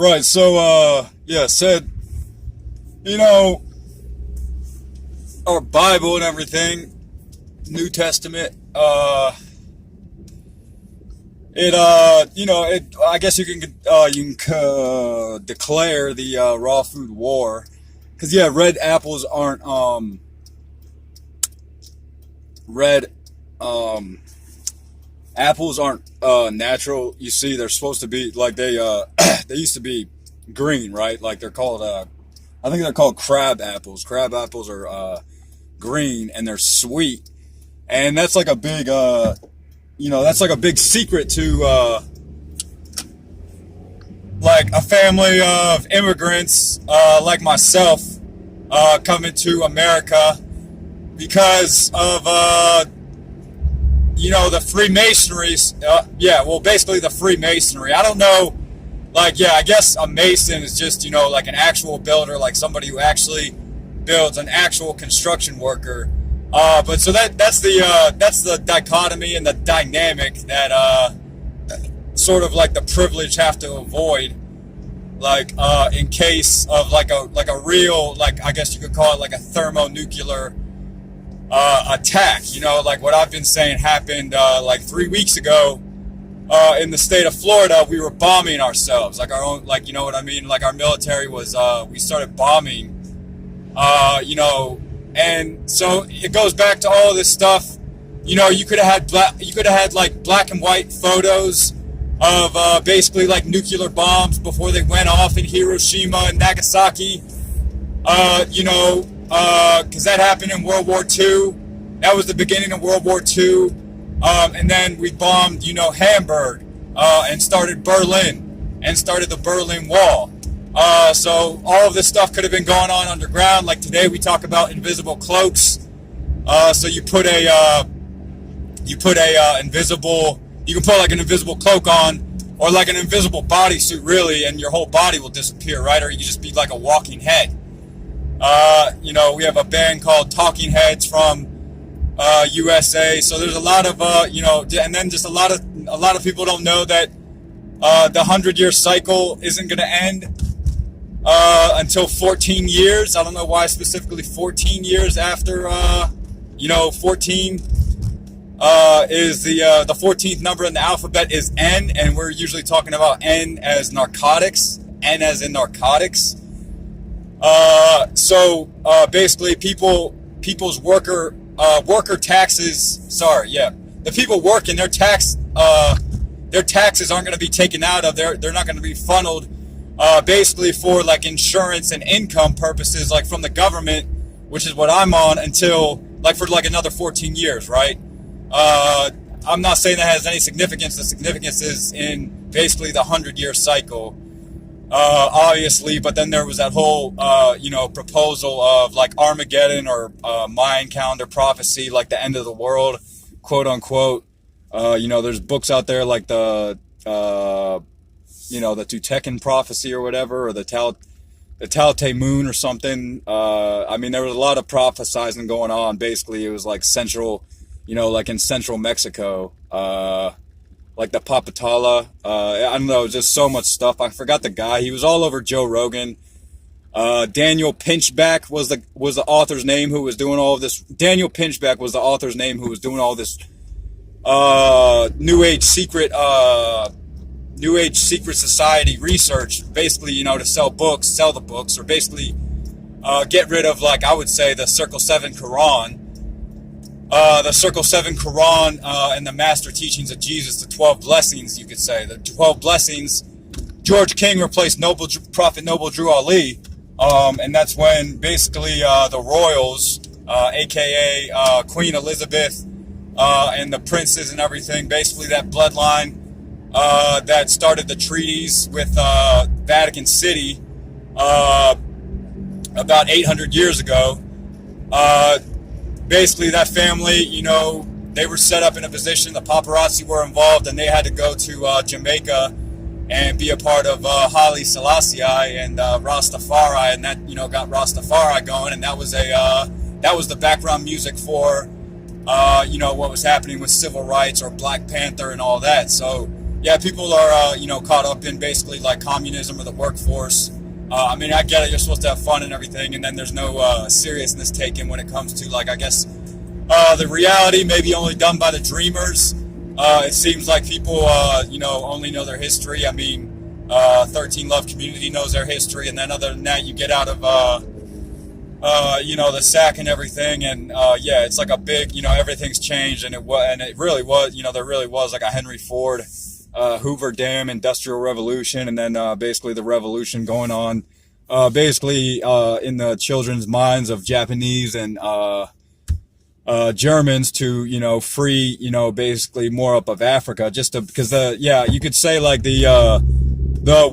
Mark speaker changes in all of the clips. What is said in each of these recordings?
Speaker 1: Right. So, yeah, said, you know, our Bible and everything, New Testament, I guess you can declare the raw food war, because yeah, red apples aren't natural. You see, they're supposed to be like they used to be green, right? Like they're called I think they're called crab apples. Crab apples are green and they're sweet, and that's like a big that's like a big secret to like a family of immigrants like myself coming to America because of the Freemasonries. Basically the Freemasonry. I don't know. Like, yeah, I guess a mason is just, like an actual builder, like somebody who actually builds, an actual construction worker. But so that's the dichotomy and the dynamic that sort of like the privileged have to avoid, like in case of like a real, like, I guess you could call it like a thermonuclear attack. Like what I've been saying happened like 3 weeks ago. In the state of Florida, we were bombing ourselves, like our own, like, you know what I mean? Like our military was, we started bombing, and so it goes back to all this stuff. You could have had like black and white photos of basically like nuclear bombs before they went off in Hiroshima and Nagasaki, because that happened in World War II. That was the beginning of World War II. And then we bombed, Hamburg, and started Berlin, and started the Berlin Wall. So all of this stuff could have been going on underground. Like today we talk about invisible cloaks. So you can put like an invisible cloak on, or like an invisible bodysuit really, and your whole body will disappear, right? Or you can just be like a walking head. We have a band called Talking Heads from USA. So there's a lot of and then just a lot of people don't know that the 100-year cycle isn't going to end until 14 years. I don't know why specifically 14 years after 14 is the 14th number in the alphabet is N, and we're usually talking about N as narcotics, N as in narcotics. Basically people's worker taxes, the people working, their taxes aren't going to be taken out of, they're not going to be funneled basically for like insurance and income purposes, like from the government, which is what I'm on, until like for like another 14 years, right? I'm not saying that has any significance. The significance is in basically the 100-year cycle, obviously. But then there was that whole proposal of like Armageddon or Mayan calendar prophecy, like the end of the world, quote unquote. There's books out there like the Tutekan prophecy or whatever, or the Talte Moon or something. There was a lot of prophesizing going on. Basically, it was like central, like in central Mexico, like the Papatala. I don't know, just so much stuff. I forgot the guy. He was all over Joe Rogan. Daniel Pinchback was the author's name who was doing all of this. Daniel Pinchback was the author's name who was doing all this New Age secret society research, basically, to sell the books, or basically get rid of, like, I would say, the Circle 7 Quran. The Circle 7 Quran and the master teachings of Jesus, the 12 blessings, you could say. The 12 blessings, George King replaced Prophet Noble Drew Ali, and that's when basically the royals, a.k.a. Queen Elizabeth, and the princes and everything, basically that bloodline that started the treaties with Vatican City about 800 years ago. Basically, that family, they were set up in a position, the paparazzi were involved, and they had to go to Jamaica and be a part of Haile Selassie and Rastafari, and that, got Rastafari going, and that was the background music for, what was happening with civil rights or Black Panther and all that. So, yeah, people are, caught up in basically like communism or the workforce. I mean, I get it. You're supposed to have fun and everything, and then there's no seriousness taken when it comes to, like, I guess, the reality maybe only done by the dreamers. It seems like people, only know their history. I mean, 13 Love Community knows their history, and then other than that, you get out of, the sack and everything, and yeah, it's like a big, everything's changed, and it really was, there really was like a Henry Ford, Hoover Dam industrial revolution, and then basically the revolution going on, basically in the children's minds of Japanese and Germans to, free, basically more up of Africa, because you could say like the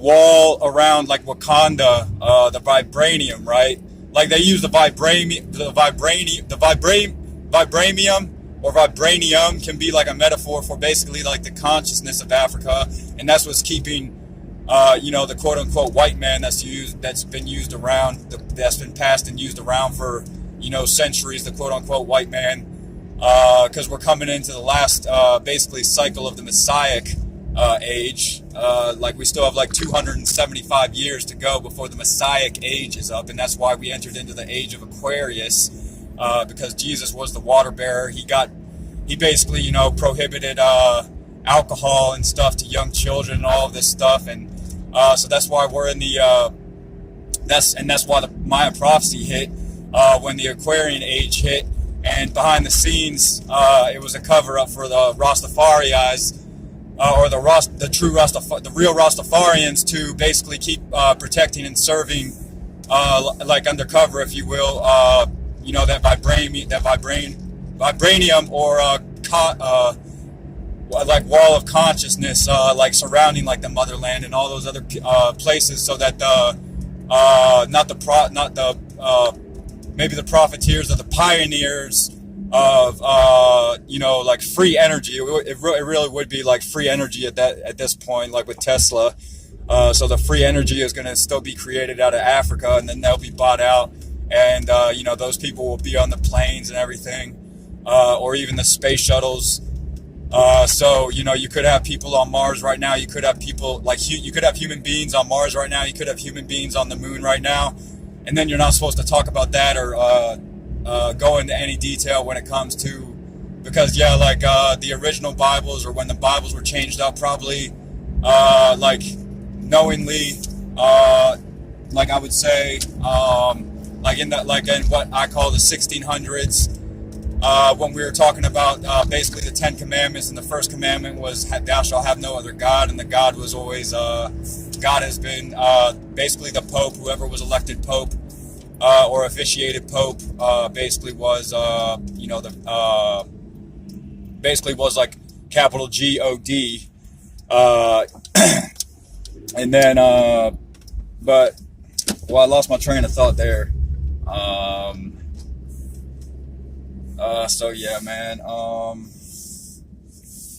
Speaker 1: wall around like Wakanda, the vibranium, right? Like they use vibranium or vibranium can be like a metaphor for basically like the consciousness of Africa, and that's what's keeping, the quote unquote white man that's been passed and used around for, centuries, the quote unquote white man, because we're coming into the last, basically cycle of the Messianic age. Like we still have like 275 years to go before the Messianic age is up, and that's why we entered into the age of Aquarius, because Jesus was the water bearer. He basically, prohibited alcohol and stuff to young children and all of this stuff, and so that's why we're in the that's why the Maya prophecy hit when the Aquarian age hit, and behind the scenes it was a cover up for the Rastafari's. Or the real Rastafarians to basically keep protecting and serving, like undercover, if you will, that vibranium or like wall of consciousness, like surrounding like the motherland and all those other places, so that maybe the profiteers or the pioneers of like free energy. It really would be like free energy at this point, like with Tesla. So the free energy is going to still be created out of Africa, and then they'll be bought out, and those people will be on the planes and everything, or even the space shuttles. So you could have people on Mars right now. You could have people you could have human beings on Mars right now. You could have human beings on the moon right now, and then you're not supposed to talk about that or go into any detail when it comes to, because the original Bibles, or when the Bibles were changed up, probably like knowingly, like I would say, like in what I call the 1600s, when we were talking about basically the 10 Commandments, and the first commandment was thou shalt have no other God, and the God was always God has been basically the Pope, whoever was elected Pope. Or officiated Pope, basically was, basically was like capital G-O-D, and then, but, well, I lost my train of thought there. So yeah, man,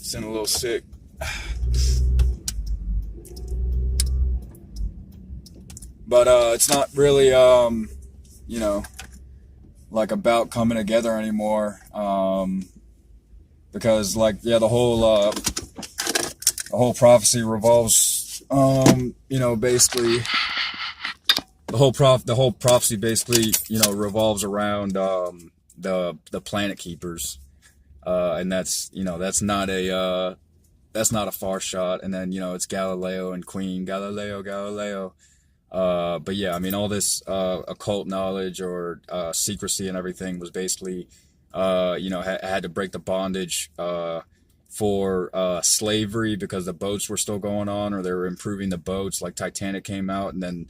Speaker 1: feeling a little sick. But it's not really, like about coming together anymore, because the whole prophecy revolves, basically the whole prophecy basically, revolves around the planet keepers, and that's not a far shot. And then it's Galileo and Queen Galileo. But yeah, I mean, all this occult knowledge or secrecy and everything was basically, had to break the bondage for slavery, because the boats were still going on, or they were improving the boats. Like Titanic came out, and then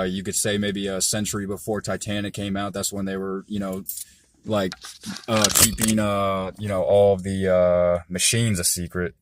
Speaker 1: you could say maybe a century before Titanic came out, that's when they were, keeping, all of the machines a secret.